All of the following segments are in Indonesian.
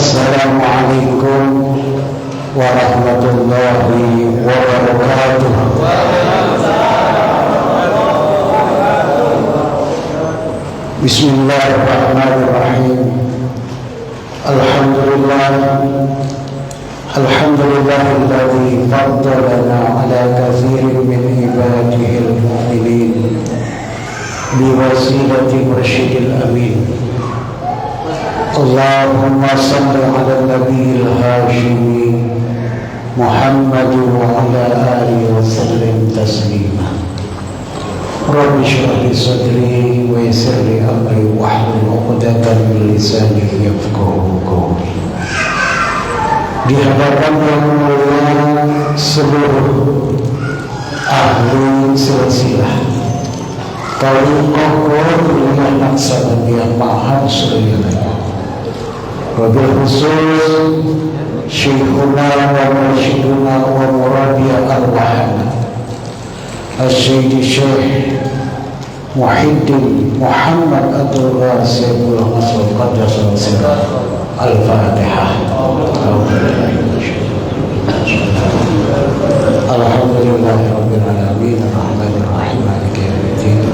Assalamualaikum warahmatullahi wabarakatuh. Bismillahirrahmanirrahim. Alhamdulillahilladzi faddalana ala katsirin min ibadihil mu'minin biwasilati mursyidil amin. Allahumma salli ala nabiyil hashimi Muhammad wa ala alihi wa sallim taslima. Rabbi shrah li sadri wa yassir li amri wahlul 'uqdatam min lisani yafqahu qawli. Di hadapan yang mulia seluruh ahli silsilah Tariqah Qadiriyah Naqsabandiyah Ma'had Suryana, wabil khusus Syekhuna wa Mursyiduna wa Murabiyah Arwahana As-Syedi Syekh Muhyiddin Muhammad Abdul Ghazibul Mas'ud Qaddasallahu sirrah. Al-Fatihah. Alhamdulillahirabbil alamin arrahmanir rahim maliki yaumiddin.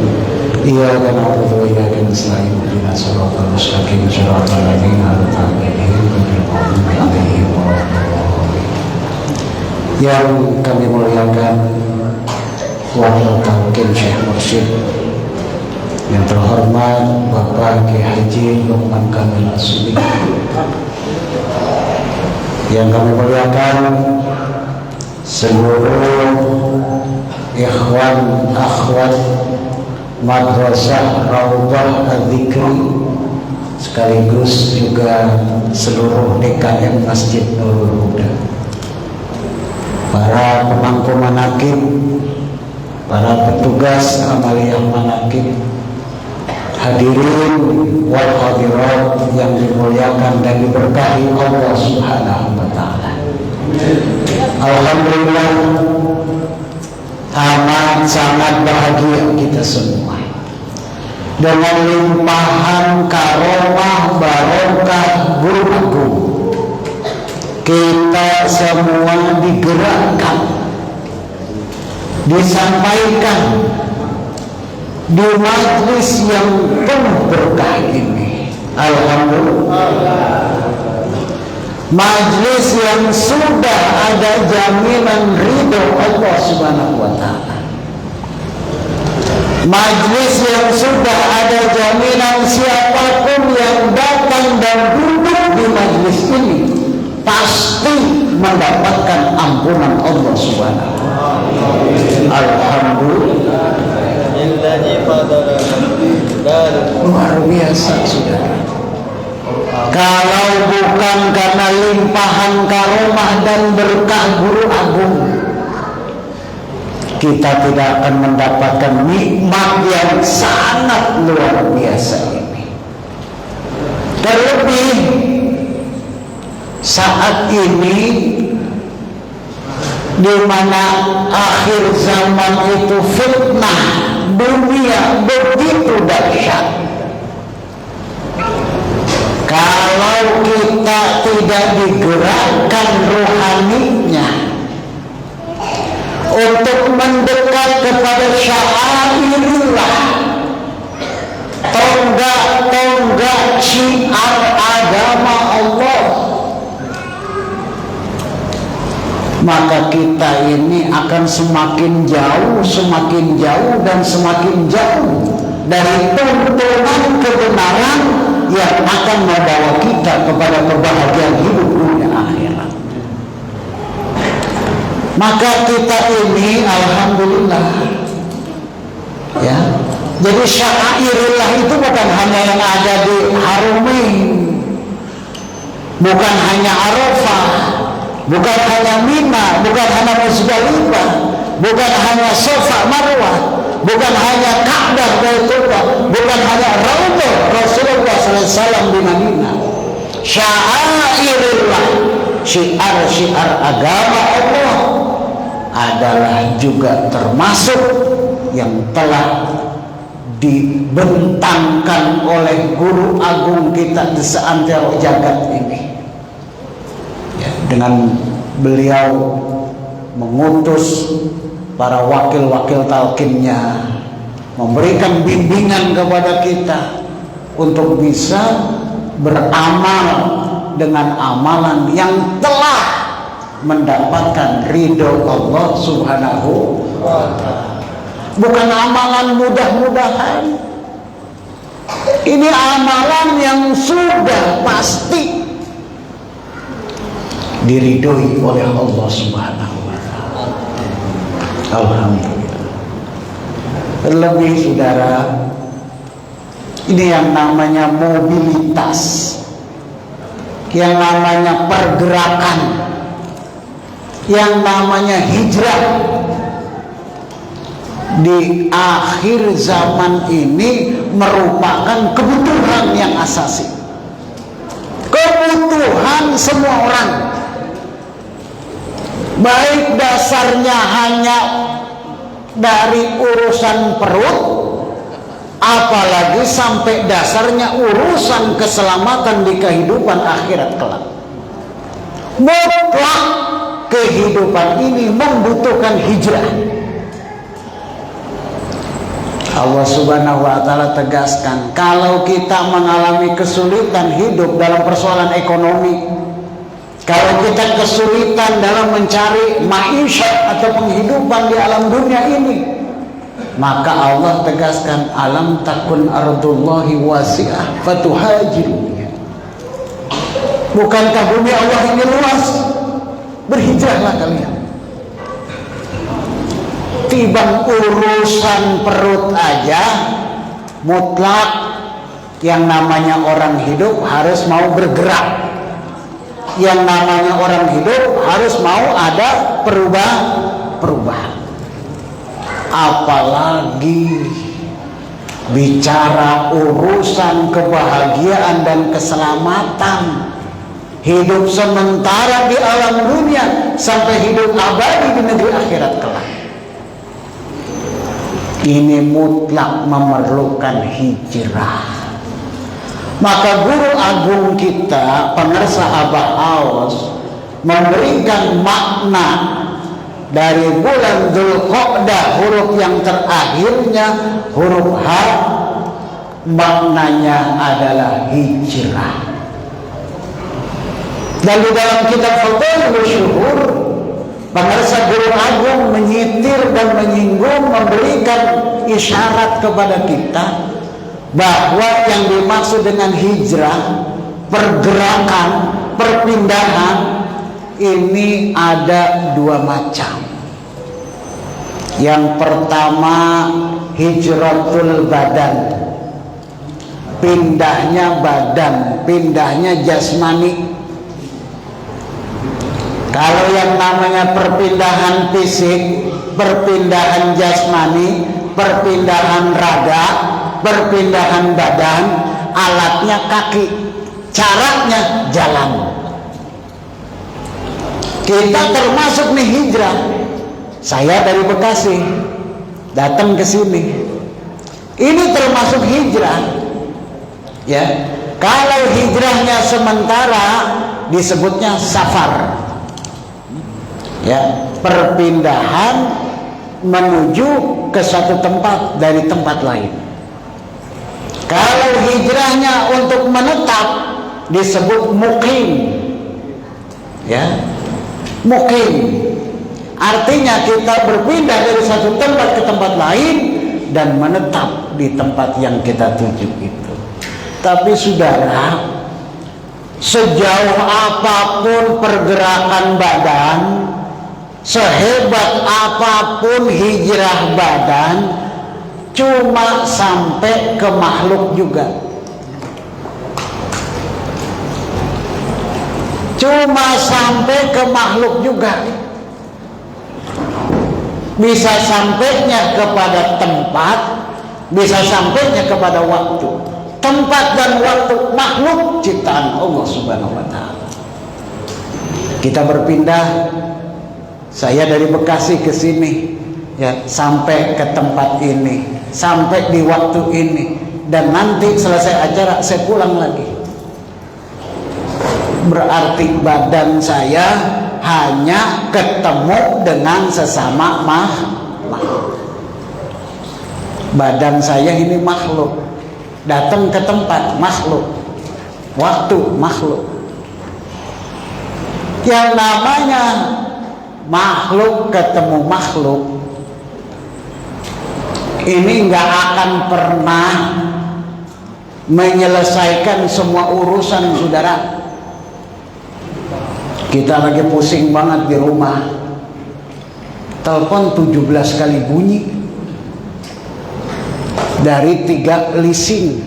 Iyyaka na'budu wa iyyaka nasta'in ihdinas siratal mustaqim siratal ladzina an'amta 'alaihim ghairil maghdubi 'alaihim waladdallin. Yang kami muliakan Wakil Talqin Syekh Mursyid, yang terhormat Bapak Kiai Haji Luqman Kamil As-Sumi, yang kami muliakan seluruh ikhwan akhwat Madrasah Raudhah Adzikri, sekaligus juga seluruh DKM Masjid Nurul Huda, para pemangku manaqib, para petugas amaliyah manaqib, hadirin wal hadirat yang dimuliakan dan diberkahi Allah Subhanahu wa taala. Alhamdulillah, amat sangat bahagia kita semua dengan limpahan karomah barokah guru agung. Kita semua digerakkan, disampaikan di majlis yang penuh berkah ini. Alhamdulillah, majlis yang sudah ada jaminan ridho Allah Subhanahu wa taala, majlis yang sudah ada jaminan siapapun yang datang dan duduk di majlis ini pasti mendapatkan ampunan Allah Subhanahu wa taala. Alhamdulillah, luar biasa saudara. Kalau bukan karena limpahan karomah dan berkah guru agung, kita tidak akan mendapatkan nikmat yang sangat luar biasa ini. Terlebih saat ini di mana akhir zaman itu fitnah dunia begitu dahsyat. Kalau kita tidak digerakkan rohaninya untuk mendekat kepada sya'airillah, tonggak-tonggak syiar agama Allah, maka kita ini akan semakin jauh dan semakin jauh dari tuntunan kebenaran yang akan membawa kita kepada kebahagiaan hidup dunia akhirat. Maka kita ini alhamdulillah ya, jadi sya'airillah itu bukan hanya yang ada di Harumain, bukan hanya Arafah, bukan hanya Mina, bukan hanya Muzdalifah, bukan hanya Safa Marwah, bukan hanya Ka'bah Baitullah, bukan hanya Raudhah Rasulullah SAW di Madinah. Sya'airillah, syiar-syiar agama Allah adalah juga termasuk yang telah dibentangkan oleh guru agung kita di seantero jagat ini. dengan beliau mengutus para wakil-wakil talqinnya, memberikan bimbingan kepada kita untuk bisa beramal dengan amalan yang telah mendapatkan ridho Allah Subhanahu wa ta'ala. Bukan amalan mudah-mudahan. Ini amalan yang sudah pasti diridhoi oleh Allah Subhanahu wa ta'ala. Alhamdulillah. Terlebih saudara, ini yang namanya mobilitas, yang namanya pergerakan, yang namanya hijrah di akhir zaman ini merupakan kebutuhan yang asasi, kebutuhan semua orang. Baik dasarnya hanya dari urusan perut, apalagi sampai dasarnya urusan keselamatan di kehidupan akhirat kelak. Mutlak kehidupan ini membutuhkan hijrah. Allah Subhanahu wa ta'ala tegaskan, kalau kita mengalami kesulitan hidup dalam persoalan ekonomi, kalau kita kesulitan dalam mencari maisha atau penghidupan di alam dunia ini, maka Allah tegaskan, alam takun ardullahi wasi'ah fatuhajiru. Bukankah bumi Allah ini luas? Berhijrahlah kalian. Tibang urusan perut aja mutlak, yang namanya orang hidup harus mau bergerak. Yang namanya orang hidup harus mau ada perubahan. Apalagi bicara urusan kebahagiaan dan keselamatan, hidup sementara di alam dunia sampai hidup abadi di negeri akhirat kelak. Ini mutlak memerlukan hijrah. Maka guru agung kita, pengarsa Abah Awas, memberikan makna dari bulan Dzulqa'dah, huruf yang terakhirnya huruf H, maknanya adalah hijrah. Dan di dalam kitab Fadailus Syuhur, pengarsa guru agung menyitir dan menyinggung, memberikan isyarat kepada kita bahwa yang dimaksud dengan hijrah, pergerakan, perpindahan, ini ada dua macam. Yang pertama, hijratul badan, pindahnya badan, pindahnya jasmani. Kalau yang namanya perpindahan fisik, perpindahan jasmani, perpindahan raga, perpindahan badan, alatnya kaki, caranya jalan. Kita termasuk nih hijrah. Saya dari Bekasi datang ke sini, ini termasuk hijrah. Ya, kalau hijrahnya sementara disebutnya safar. Ya, perpindahan menuju ke suatu tempat dari tempat lain. Kalau hijrahnya untuk menetap disebut mukim. Ya, mukim artinya kita berpindah dari satu tempat ke tempat lain dan menetap di tempat yang kita tuju itu. Tapi saudara, sejauh apapun pergerakan badan, sehebat apapun hijrah badan, cuma sampai ke makhluk juga. Cuma sampai ke makhluk juga. Bisa sampainya kepada tempat, bisa sampainya kepada waktu. Tempat dan waktu makhluk ciptaan Allah Subhanahu wa ta'ala. Kita berpindah, saya dari Bekasi ke sini, ya, sampai ke tempat ini, sampai di waktu ini, dan nanti selesai acara saya pulang lagi. berarti badan saya hanya ketemu dengan sesama makhluk. Badan saya ini makhluk, datang ke tempat makhluk, waktu makhluk. Yang namanya makhluk ketemu makhluk ini nggak akan pernah menyelesaikan semua urusan, saudara. Kita lagi pusing banget di rumah, telepon 17 kali bunyi dari 3 leasing,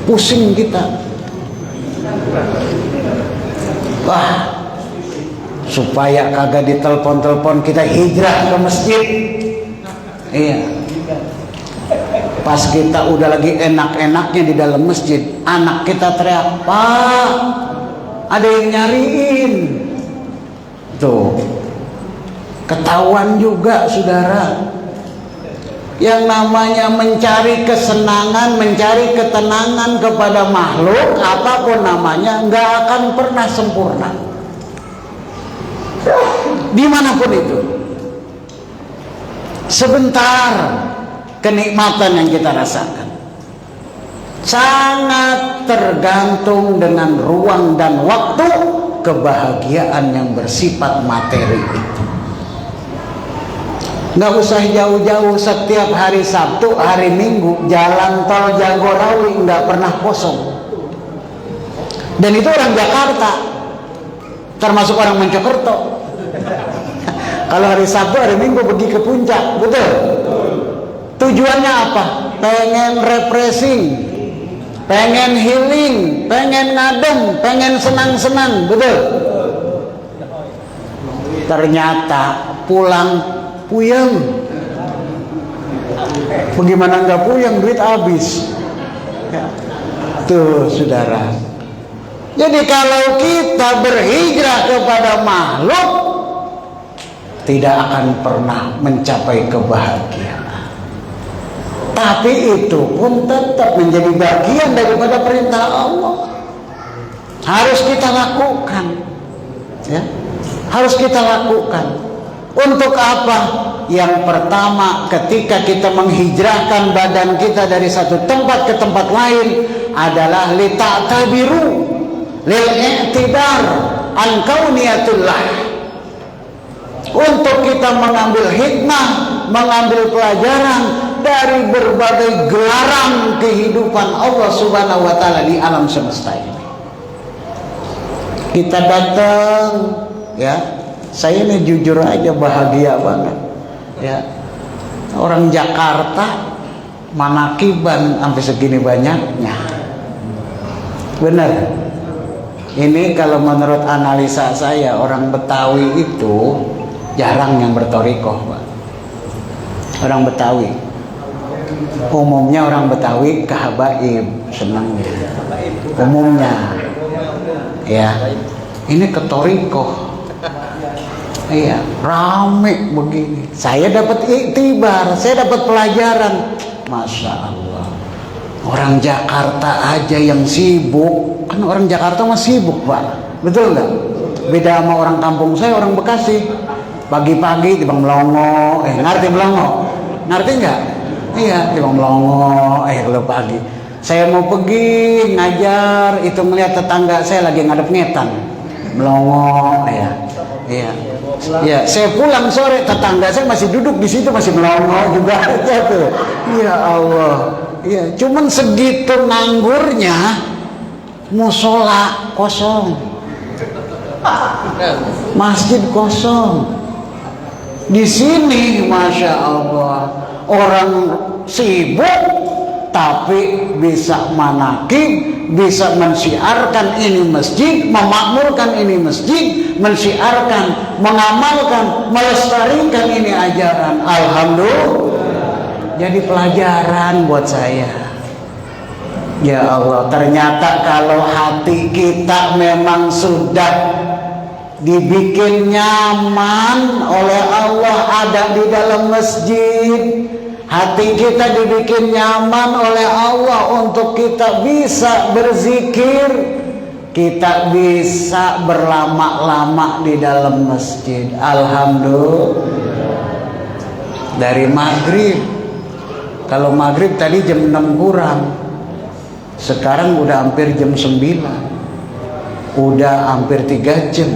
pusing kita. Wah, supaya kagak ditelepon-telepon kita hijrah ke masjid. Iya. Pas kita udah lagi enak-enaknya di dalam masjid, anak kita teriak, "Pak, ada yang nyariin." Tuh, ketahuan juga, saudara. Yang namanya mencari kesenangan, mencari ketenangan kepada makhluk, apapun namanya, nggak akan pernah sempurna. Dimanapun itu. Sebentar kenikmatan yang kita rasakan sangat tergantung dengan ruang dan waktu kebahagiaan yang bersifat materi itu. Nggak usah jauh-jauh, setiap hari Sabtu, hari Minggu jalan tol Jagorawi nggak pernah kosong. Dan itu orang Jakarta, termasuk orang Mojokerto. Kalau hari Sabtu, hari Minggu pergi ke puncak, betul? Tujuannya apa? Pengen refreshing, pengen healing, pengen ngadem, pengen senang-senang, betul? Ternyata pulang puyeng. Bagaimana nggak puyeng, duit habis. Tuh, saudara. Jadi kalau kita berhijrah kepada makhluk, tidak akan pernah mencapai kebahagiaan. Tapi itu pun tetap menjadi bagian daripada perintah Allah. Harus kita lakukan, ya. Harus kita lakukan. Untuk apa? Yang pertama, ketika kita menghijrahkan badan kita dari satu tempat ke tempat lain adalah lita'tabiru lil i'tibar an kauniyatullah. Untuk kita mengambil hikmah, mengambil pelajaran dari berbagai gelaran kehidupan Allah Subhanahu wa taala di alam semesta ini. Kita datang, ya. Saya ini jujur aja bahagia banget, ya. Orang Jakarta manakiban sampai segini banyaknya, benar. Ini kalau menurut analisa saya, orang Betawi itu jarang yang bertorikoh, Pak. Orang Betawi, umumnya orang Betawi ke habaib, senangnya. Umumnya, ya. Ini ke torikoh. Iya, rame begini. Saya dapat iktibar, saya dapat pelajaran. Masya Allah. Orang Jakarta aja yang sibuk, kan orang Jakarta mah sibuk, Pak. Betul nggak? Beda sama orang kampung saya, orang Bekasi. Pagi-pagi di Bang Melongo, ngerti Melongo? Ngerti nggak? Iya, di Bang Melongo, kalau pagi. Saya mau pergi ngajar, itu ngeliat tetangga saya lagi ngadep ngetan. Melongo, ya. Iya. Ya, saya pulang sore, tetangga saya masih duduk di situ, masih melongo juga. Gitu. Ya Allah. Ya, cuman segitu nganggurnya, musola kosong, masjid kosong. Di sini, masya Allah, orang sibuk tapi bisa manakib, bisa mensiarkan ini masjid, memakmurkan ini masjid, mensiarkan, mengamalkan, melestarikan ini ajaran. Alhamdulillah. Jadi pelajaran buat saya. Ya Allah, ternyata kalau hati kita memang sudah dibikin nyaman oleh Allah ada di dalam masjid, hati kita dibikin nyaman oleh Allah untuk kita bisa berzikir, kita bisa berlama-lama di dalam masjid. Alhamdulillah. Dari maghrib. Kalau maghrib tadi jam 6 kurang, sekarang udah hampir jam 9. Udah hampir 3 jam.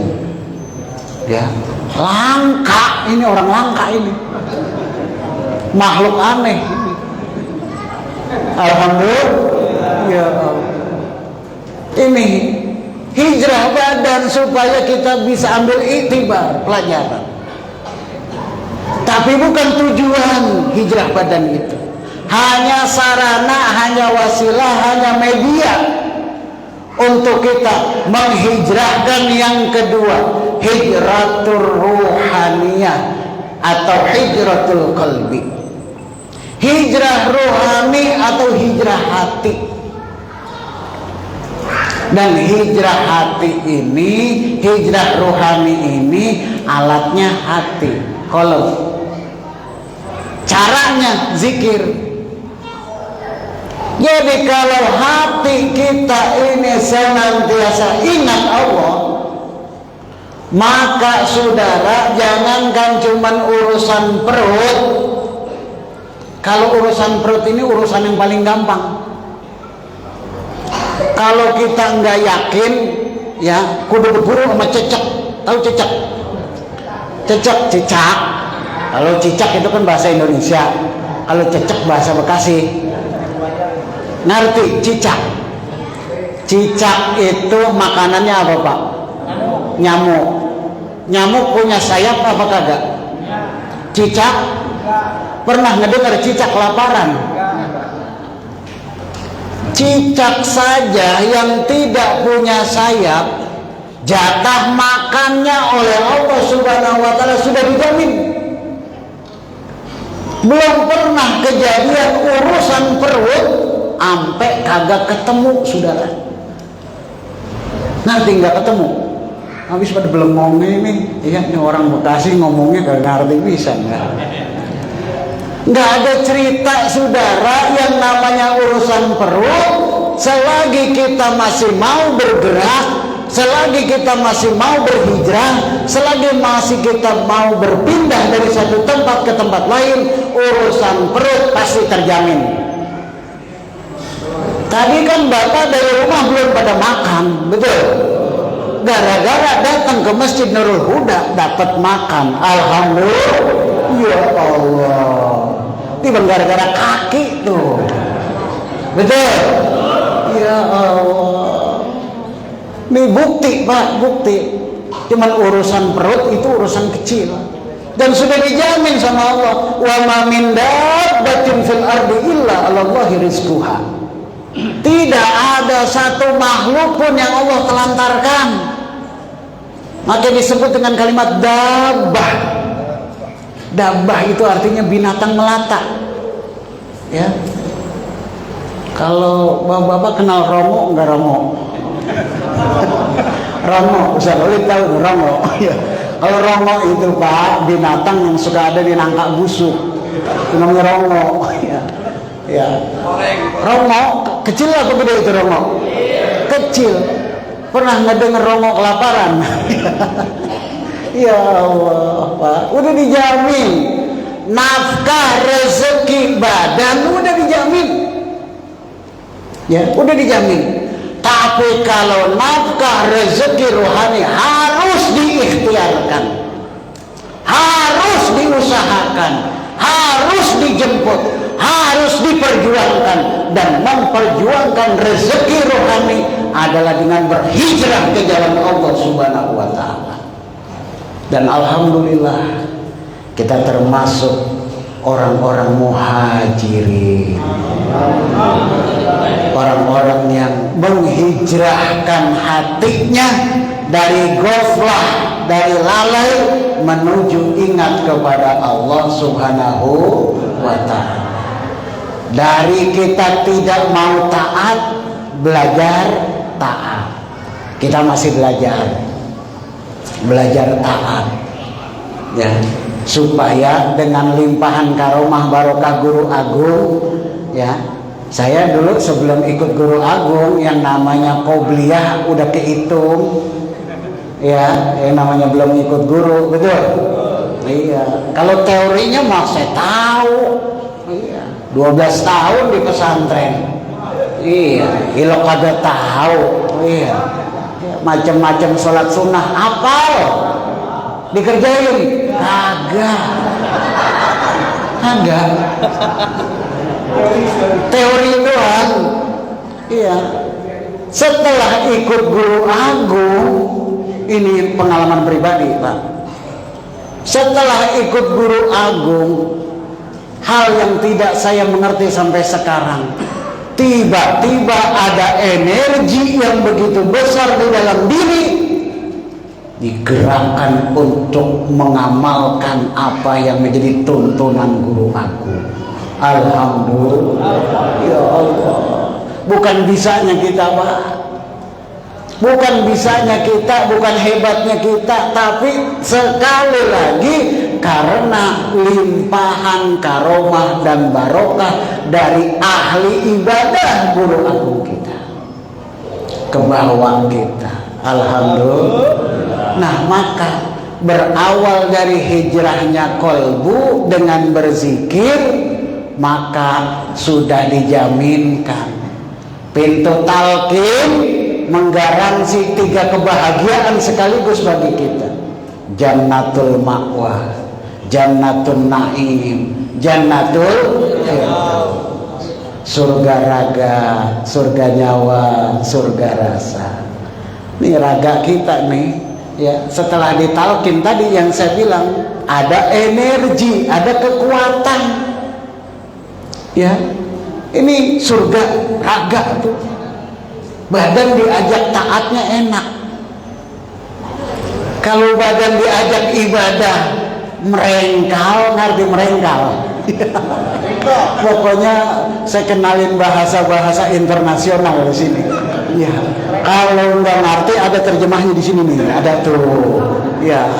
Ya, langka ini, orang langka ini. Makhluk aneh. Alhamdulillah. Ya Allah. Ini hijrah badan supaya kita bisa ambil iktibar, pelajaran. Tapi bukan tujuan hijrah badan itu. Hanya sarana, hanya wasilah, hanya media untuk kita menghijrahkan yang kedua, hijratul ruhaniyah atau hijratul qalbi. Hijrah rohani atau hijrah hati. Dan hijrah hati ini, hijrah rohani ini alatnya hati, qalb. Caranya zikir. Jadi kalau hati kita ini senantiasa ingat Allah, maka saudara jangankan cuman urusan perut. Kalau urusan perut ini urusan yang paling gampang. Kalau kita nggak yakin, ya kudu berburu sama cecek. Tahu cecek? Cicak. Kalau cicak itu kan bahasa Indonesia. Kalau cecek bahasa Bekasi. Ngerti cicak? Cicak itu makanannya apa Pak? Nyamuk. Nyamuk punya sayap apa kagak? Cicak? Pernah ngedengar cicak kelaparan? Cicak saja yang tidak punya sayap, jatah makannya oleh Allah Subhanahu wa Ta'ala sudah dijamin. Belum pernah kejadian urusan perut sampai kagak ketemu, saudara. Nanti nggak ketemu, habis pada belum ngomong ini, iya ini orang Bekasi ngomongnya gak ngerti bisa nggak ada cerita saudara yang namanya urusan perut. Selagi kita masih mau bergerak, selagi kita masih mau berhijrah, selagi masih kita mau berpindah dari satu tempat ke tempat lain, urusan perut pasti terjamin. Tadi kan bapak dari rumah belum pada makan, betul? Gara-gara datang ke Masjid Nurul Huda dapat makan, alhamdulillah. Ya Allah. Itu gara-gara kaki tuh. Betul? Ya Allah. Ini bukti Pak, bukti. Cuman urusan perut itu urusan kecil. Dan sudah dijamin sama Allah. Wa ma min dabbatin fil ardi illa 'alallahi rizquha. Tidak ada satu makhluk pun yang Allah telantarkan. Maka disebut dengan kalimat dabbah. Dabbah itu artinya binatang melata. Ya. Kalau bapak-bapak kenal Romo enggak Romo? Romo, Ustaz Ulid tahu Romo. Ya. Kalau Romo itu Pak binatang yang suka ada di nangka busuk. Itu namanya Romo. Ya. Ya. Romo kecil atau gede itu Romo? Kecil. Pernah ngedenger Romo kelaparan? Ya Allah, Pak, udah dijamin nafkah rezeki badan udah dijamin. Ya, udah dijamin. Tapi kalau nafkah rezeki rohani harus diikhtiarkan, harus diusahakan, harus dijemput, harus diperjuangkan. Dan memperjuangkan rezeki rohani adalah dengan berhijrah ke jalan Allah Subhanahu wa Ta'ala. Dan alhamdulillah kita termasuk orang-orang muhajirin, orang-orang yang menghijrahkan hatinya dari ghaflah, dari lalai menuju ingat kepada Allah Subhanahu wa Ta'ala. Dari kita tidak mau taat, belajar taat. Kita masih belajar taat, ya, supaya dengan limpahan karomah barokah guru agung, ya, Saya dulu sebelum ikut guru agung yang namanya qobliyah udah kehitung. Ya, yang namanya belum ikut guru, betul? Iya. Kalau teorinya mah saya tahu. Iya. 12 tahun di pesantren. Iya, ilok kagak tahu. Iya. Macam-macam sholat sunnah apal. Dikerjain? Kagak. Kagak. Teori doang. Iya. Setelah ikut guru agung, ini pengalaman pribadi, Pak. Setelah ikut guru agung, hal yang tidak saya mengerti sampai sekarang, tiba-tiba ada energi yang begitu besar di dalam diri, digerakkan untuk mengamalkan apa yang menjadi tuntunan guru agung. Alhamdulillah, ya Allah. Bukan bisanya kita, Pak. Bukan bisanya kita, bukan hebatnya kita, tapi sekali lagi karena limpahan karomah dan barokah dari ahli ibadah guru agung kita ke bawah kita. Alhamdulillah. Nah, maka berawal dari hijrahnya kolbu dengan berzikir, maka sudah dijaminkan pintu talqin menggaransi 3 kebahagiaan sekaligus bagi kita: jannatul ma'wah, jannatul na'im, jannatul surga raga, surga nyawa, surga rasa. Ini raga kita nih, ya. Setelah ditalkin tadi yang saya bilang, ada energi, ada kekuatan, ya. Ini surga raga tuh. Badan diajak taatnya enak. Kalau badan diajak ibadah merengkal, ngerti merengkal? Pokoknya saya kenalin bahasa-bahasa internasional di sini. Ya, kalau nggak ngerti ada terjemahnya di sini nih, ada tuh. Ya.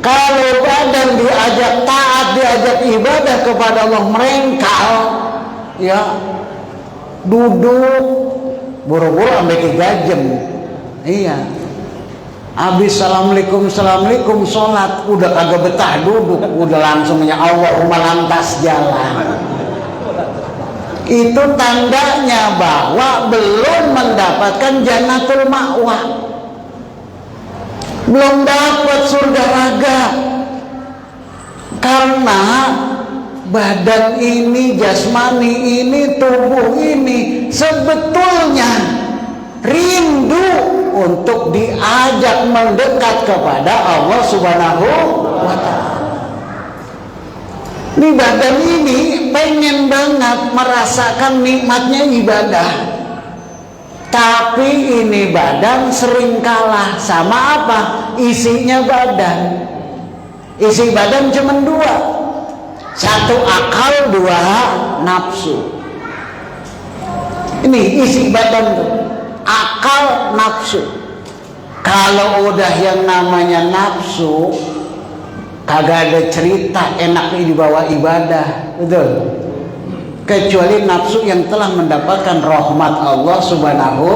Kalau badan diajak taat, diajak ibadah kepada Allah merengkal, ya, duduk buru-buru sampai 3 jam. Iya. Habis assalamualaikum sholat, udah kagak betah duduk, udah langsung ya Allahumma lantas jalan. Itu tandanya bahwa belum mendapatkan jannatul ma'wah, belum dapat surga raga. Karena badan ini, jasmani ini, tubuh ini sebetulnya rindu untuk diajak mendekat kepada Allah Subhanahu wa Ta'ala. Ini badan ini pengen banget merasakan nikmatnya ibadah, tapi ini badan sering kalah sama apa? Isinya badan. Isi badan cuma 2. 1 akal, 2 nafsu. Ini isi badan tuh, akal, nafsu. Kalau udah yang namanya nafsu, kagak ada cerita enaknya dibawa ibadah, betul? Kecuali nafsu yang telah mendapatkan rahmat Allah Subhanahu.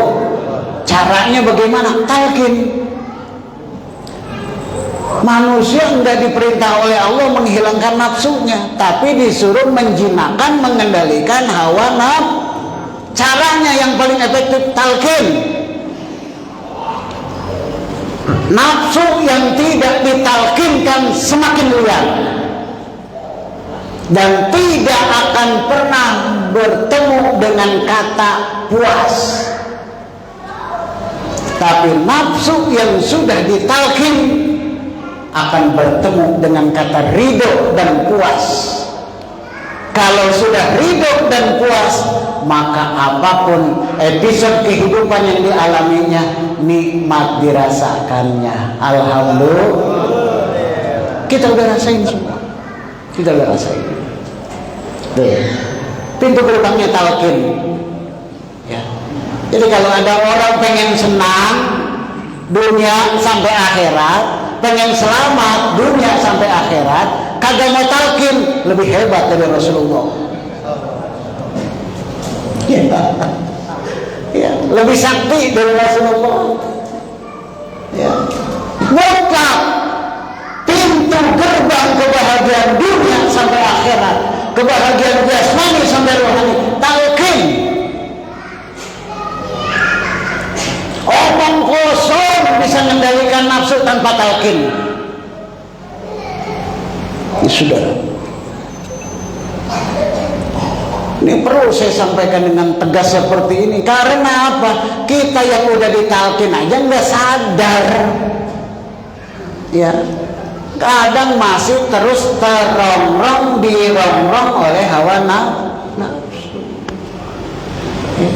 Caranya bagaimana? Talqin. Manusia enggak diperintah oleh Allah menghilangkan nafsunya, tapi disuruh menjinakkan, mengendalikan hawa nafsu. Caranya yang paling efektif talqin. Nafsu yang tidak ditalqinkan semakin liar dan tidak akan pernah bertemu dengan kata puas. Tapi nafsu yang sudah ditalqin akan bertemu dengan kata ridho dan puas. Kalau sudah ridho dan puas, maka apapun episode kehidupan yang dialaminya nikmat dirasakannya. Alhamdulillah. Kita udah rasain semua. Kita udah rasain. Tuh. Pintu gerbangnya talqin. Ya. Jadi kalau ada orang pengen senang dunia sampai akhirat, pengen selamat dunia sampai akhirat, kagak mau talqin, lebih hebat dari Rasulullah. Ya, lebih sakti dari Rasulullah. Ya. Buka pintu gerbang kebahagiaan dunia sampai akhirat, kebahagiaan jasmani sampai rohani, talqin. Omong kosong bisa mengendalikan nafsu tanpa talqin. Ya, sudah. Ini perlu saya sampaikan dengan tegas seperti ini. Karena apa? Kita yang udah ditalkin aja nggak sadar. Ya, kadang masih terus terongrong dirongrong oleh hawa nafsu.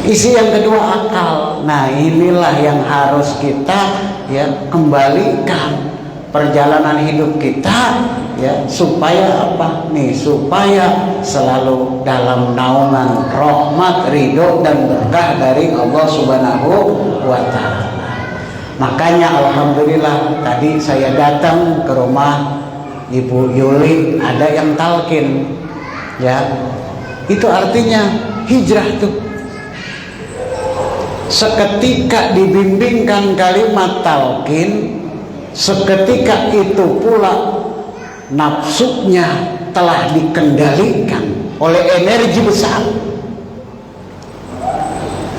Isi yang kedua akal. Nah, inilah yang harus kita ya kembalikan perjalanan hidup kita ya, supaya apa nih, supaya selalu dalam naungan rahmat, ridho dan berkah dari Allah Subhanahu wa Ta'ala. Makanya alhamdulillah tadi saya datang ke rumah Ibu Yuli, ada yang talqin ya, itu artinya hijrah tuh. Seketika dibimbingkan kalimat talqin, seketika itu pula nafsunya telah dikendalikan oleh energi besar.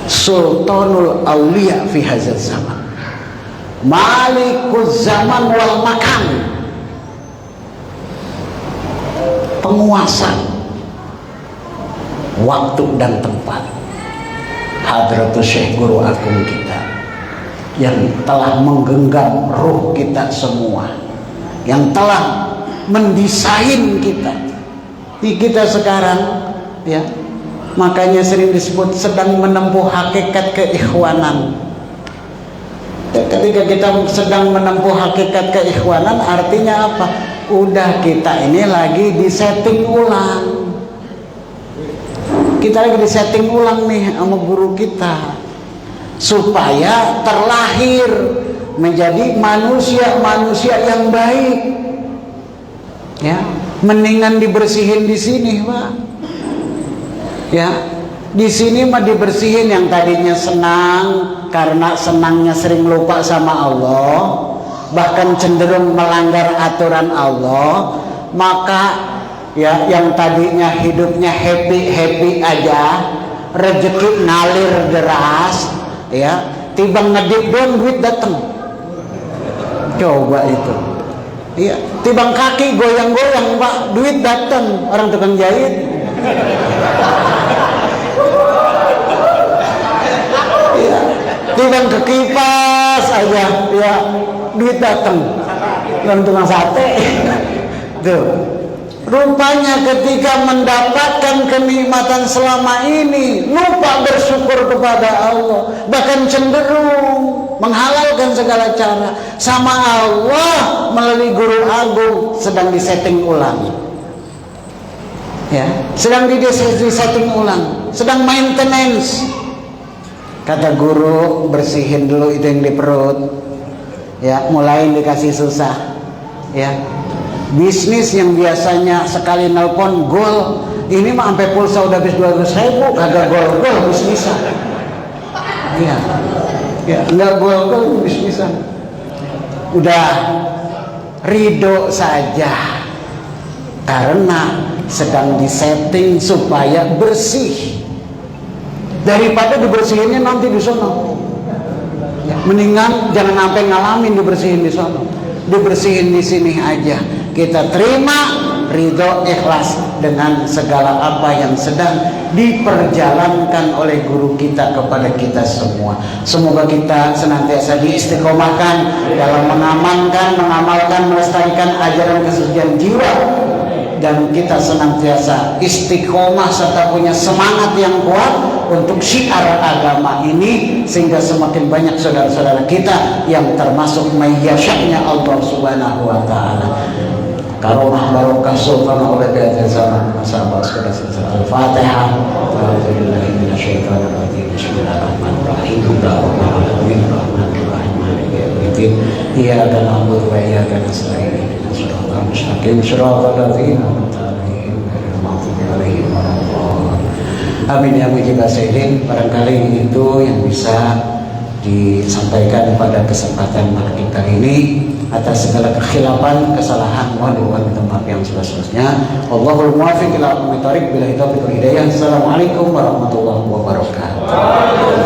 Sultanul Aulia fi hadzal zaman, Malikuz zaman wal makan, penguasa waktu dan tempat, Hadratus Syekh Guru Agung kita yang telah menggenggam ruh kita semua, yang telah mendesain kita. Di kita sekarang ya, makanya sering disebut sedang menempuh hakikat keikhwanan. Ketika kita sedang menempuh hakikat keikhwanan, artinya apa? Udah kita ini lagi disetting ulang. Kita lagi disetting ulang nih sama guru kita, supaya terlahir menjadi manusia-manusia yang baik. Ya, mendingan dibersihin di sini, Pak. Ya, di sini mah dibersihin yang tadinya senang karena senangnya sering lupa sama Allah, bahkan cenderung melanggar aturan Allah, maka ya yang tadinya hidupnya happy aja, rezeki ngalir deras, ya, tiba ngedip doang duit dateng. Coba itu. Iya, tibang kaki goyang-goyang, Pak, duit dateng, orang tukang jahit. Iya, tibang ke kipas aja, ya, duit dateng, orang tukang sate. Tuh. Rupanya ketika mendapatkan kenikmatan selama ini lupa bersyukur kepada Allah, bahkan cenderung menghalalkan segala cara sama Allah melalui guru agung, sedang disetting ulang. Ya, sedang disetting ulang, sedang maintenance. Kata guru, bersihin dulu itu yang di perut. Ya, mulai dikasih susah. Ya. Bisnis yang biasanya sekali nelpon gol, ini mah sampai pulsa udah habis 200.000, kagak gol bisnisan. Iya, ya nggak gol bisnisan. Udah ridho saja, karena sedang disetting supaya bersih. Daripada dibersihinnya nanti di sana, ya, mendingan jangan sampai ngalamin dibersihin di sana, dibersihin di sini aja. Kita terima, ridho, ikhlas dengan segala apa yang sedang diperjalankan oleh guru kita kepada kita semua. Semoga kita senantiasa diistiqomahkan dalam mengamankan, mengamalkan, melestarikan ajaran kesucian jiwa, dan kita senantiasa istiqomah serta punya semangat yang kuat untuk syiar agama ini, sehingga semakin banyak saudara-saudara kita yang termasuk mayyasya'nya Allah Subhanahu wa Ta'ala. Karomah barokah sultan oleh biasa zaman sahabat saudara Al-Fatihah. Alhamdulillahi minasyaitonir rajim. Bismillahirrahmanirrahim. Iyyaka na'budu wa iyyaka nasta'in. Ihdinas siratal mustaqim. Shiratal ladzina an'amta 'alaihim ghairil maghdubi 'alaihim waladdallin. Amin ya mujibah sayyidin. Barangkali itu yang bisa disampaikan pada kesempatan maghrib kali ini. Atas segala kekhilafan, kesalahan, mohon minta maaf yang sebesar-besarnya. Wallahul muwaffiq ila aqwamit thoriq, billahi taufiq wal hidayah. Assalamualaikum warahmatullahi wabarakatuh.